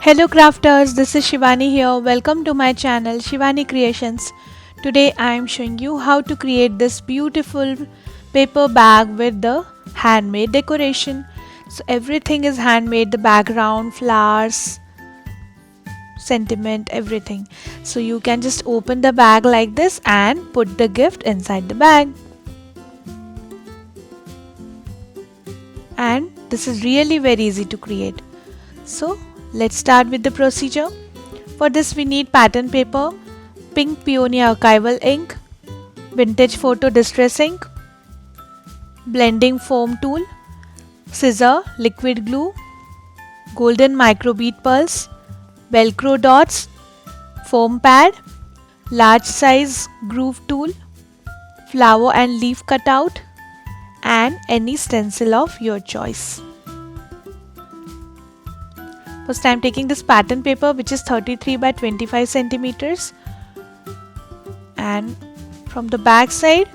Hello crafters, this is Shivani here. Welcome to my channel Shivani Creations. Today I am showing you how to create this beautiful paper bag with the handmade decoration. So everything is handmade, the background, flowers, sentiment, everything. So you can just open the bag like this and put the gift inside the bag. And this is really very easy to create. So let's start with the procedure. For this we need pattern paper, pink peony archival ink, vintage photo distress ink, blending foam tool, scissor, liquid glue, golden microbead pearls, velcro dots, foam pad, large size groove tool, flower and leaf cutout, and any stencil of your choice. First I am taking this pattern paper which is 33 by 25 centimeters, and from the back side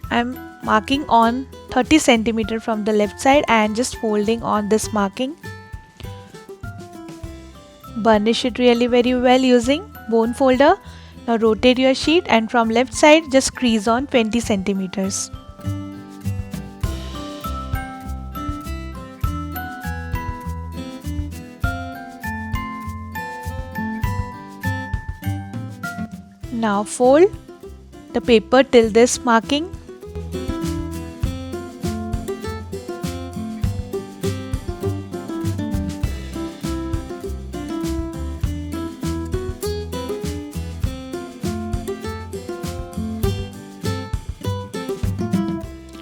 I am marking on 30 centimeter from the left side and just folding on this marking. Burnish it really very well using bone folder. Now rotate your sheet and from left side just crease on 20 centimeters. Now fold the paper till this marking.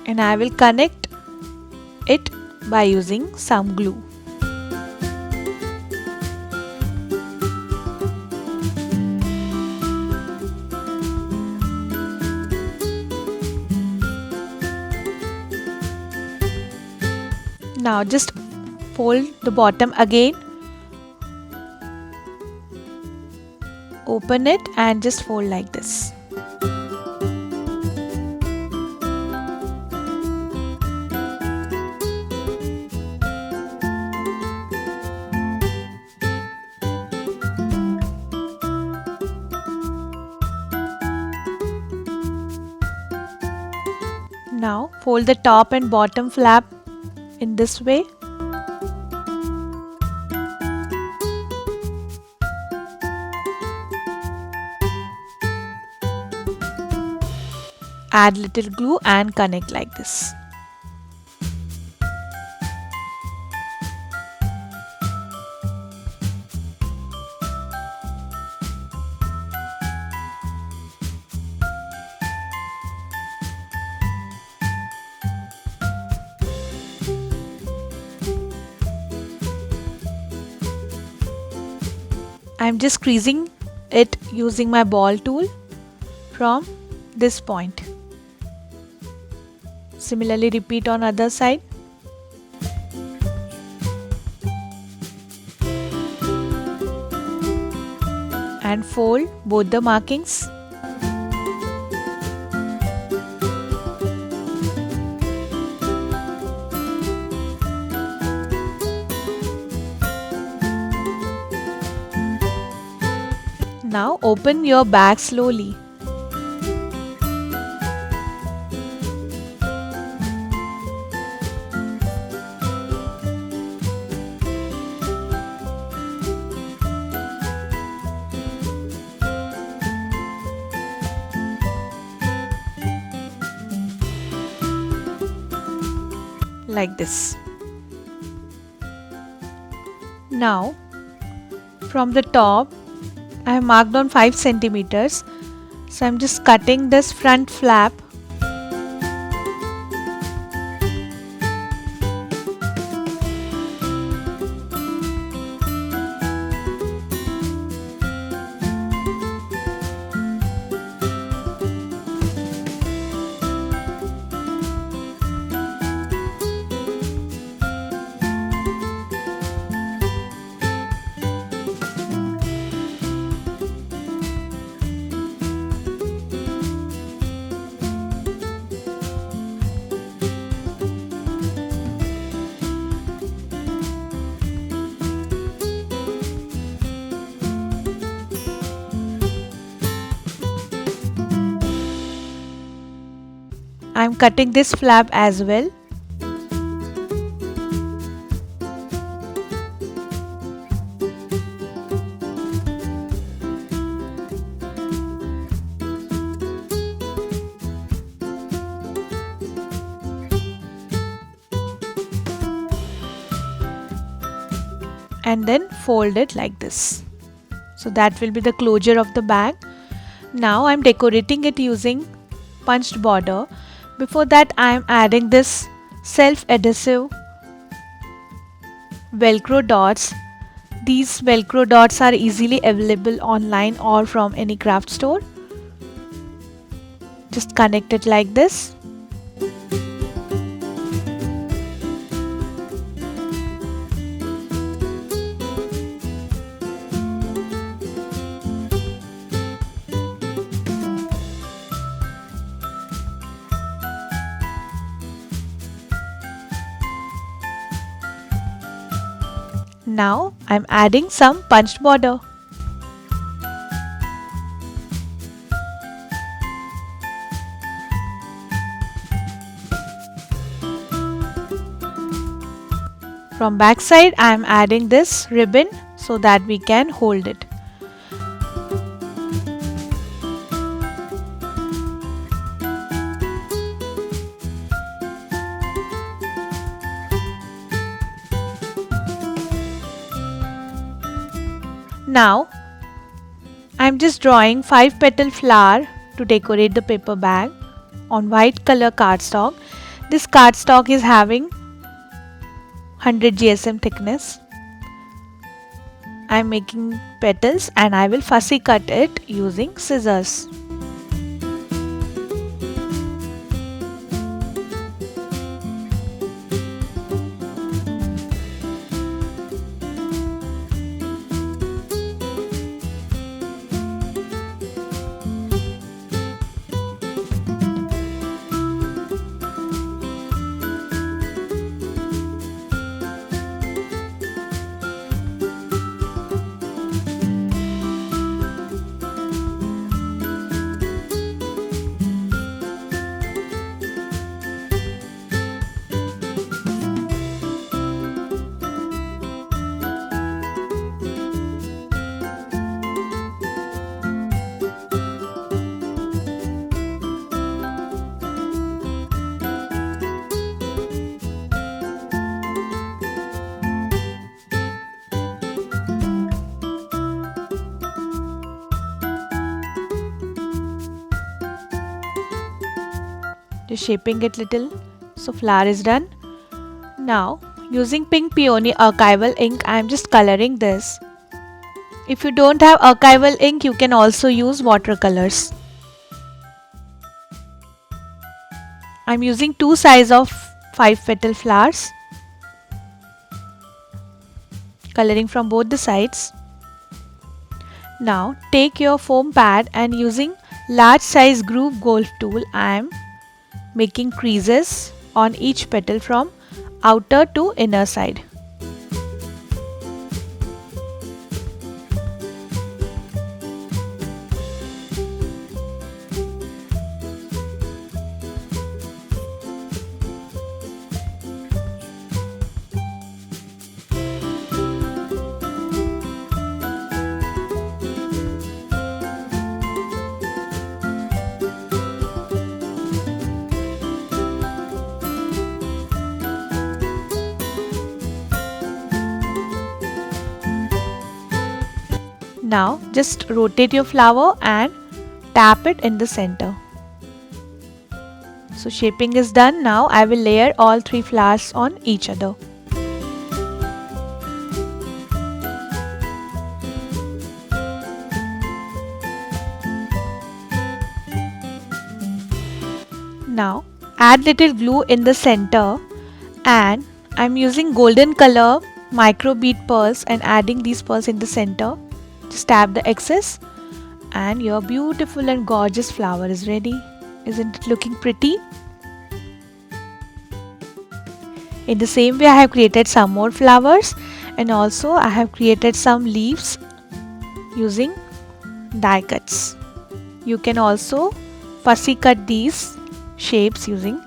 And I will connect it by using some glue. Now just fold the bottom again, open it and just fold like this. Now fold the top and bottom flap in this way. Add little glue and connect like this. I'm just creasing it using my ball tool from this point. Similarly repeat on other side. And fold both the markings. Now open your bag slowly. Like this. Now from the top I have marked on 5 centimeters, so I'm just cutting this front flap. I'm cutting this flap as well. And then fold it like this. So that will be the closure of the bag. Now I'm decorating it using punched border. Before that I am adding this self-adhesive velcro dots. These velcro dots are easily available online or from any craft store. Just connect it like this. Now I'm adding some punched border. From back side I am adding this ribbon so that we can hold it. Now I'm just drawing 5 petal flower to decorate the paper bag on white color cardstock. This cardstock is having 100 GSM thickness. I'm making petals and I will fussy cut it using scissors. Just shaping it little. So flower is done. Now using pink peony archival ink I am just coloring this. If you don't have archival ink you can also use watercolors. I am using 2 size of 5 petal flowers. Coloring from both the sides. Now take your foam pad and using large size groove golf tool I am making creases on each petal from outer to inner side. Now just rotate your flower and tap it in the center. So shaping is done. Now I will layer all 3 flowers on each other. Now add little glue in the center and I'm using golden color micro bead pearls and adding these pearls in the center. Just tap the excess and your beautiful and gorgeous flower is ready. Isn't it looking pretty? In the same way I have created some more flowers and also I have created some leaves using die cuts. You can also fussy cut these shapes using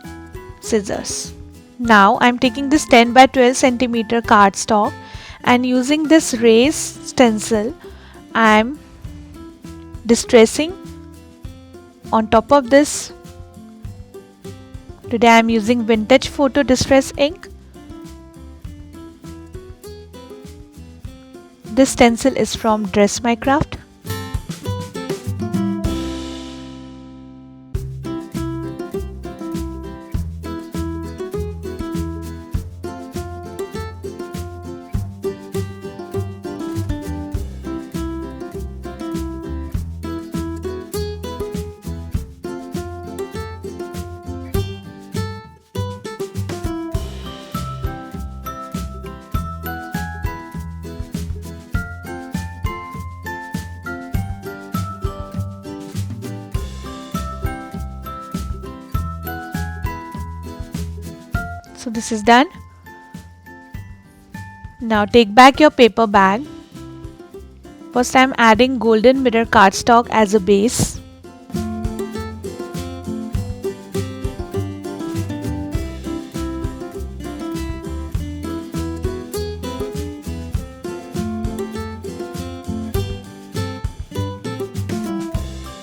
scissors. Now I'm taking this 10 by 12 centimeter cardstock and using this raised stencil I'm distressing on top of this. Today I'm using vintage photo distress ink. This stencil is from Dress My Craft. So this is done. Now take back your paper bag. First I am adding golden mirror cardstock as a base.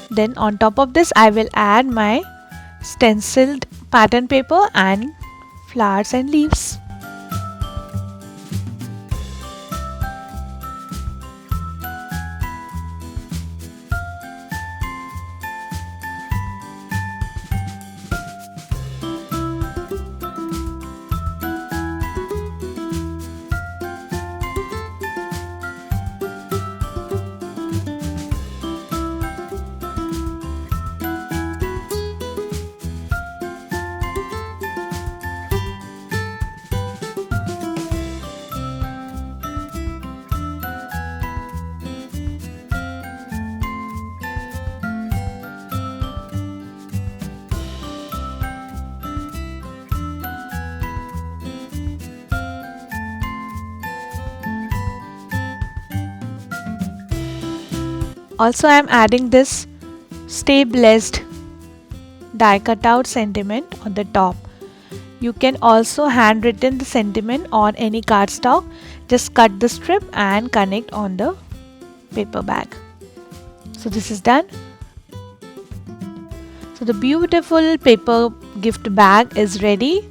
Then on top of this I will add my stenciled pattern paper and flowers and leaves. Also I am adding this Stay Blessed die cut out sentiment on the top. You can also handwritten the sentiment on any cardstock. Just cut the strip and connect on the paper bag. So this is done. So the beautiful paper gift bag is ready.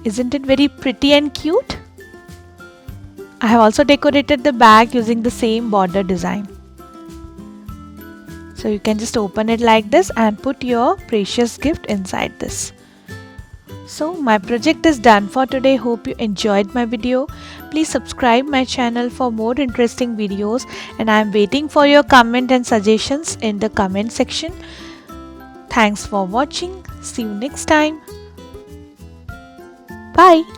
Isn't it very pretty and cute? I have also decorated the bag using the same border design. So you can just open it like this and put your precious gift inside this. So my project is done for today. Hope you enjoyed my video. Please subscribe my channel for more interesting videos and I am waiting for your comment and suggestions in the comment section. Thanks for watching. See you next time. Bye.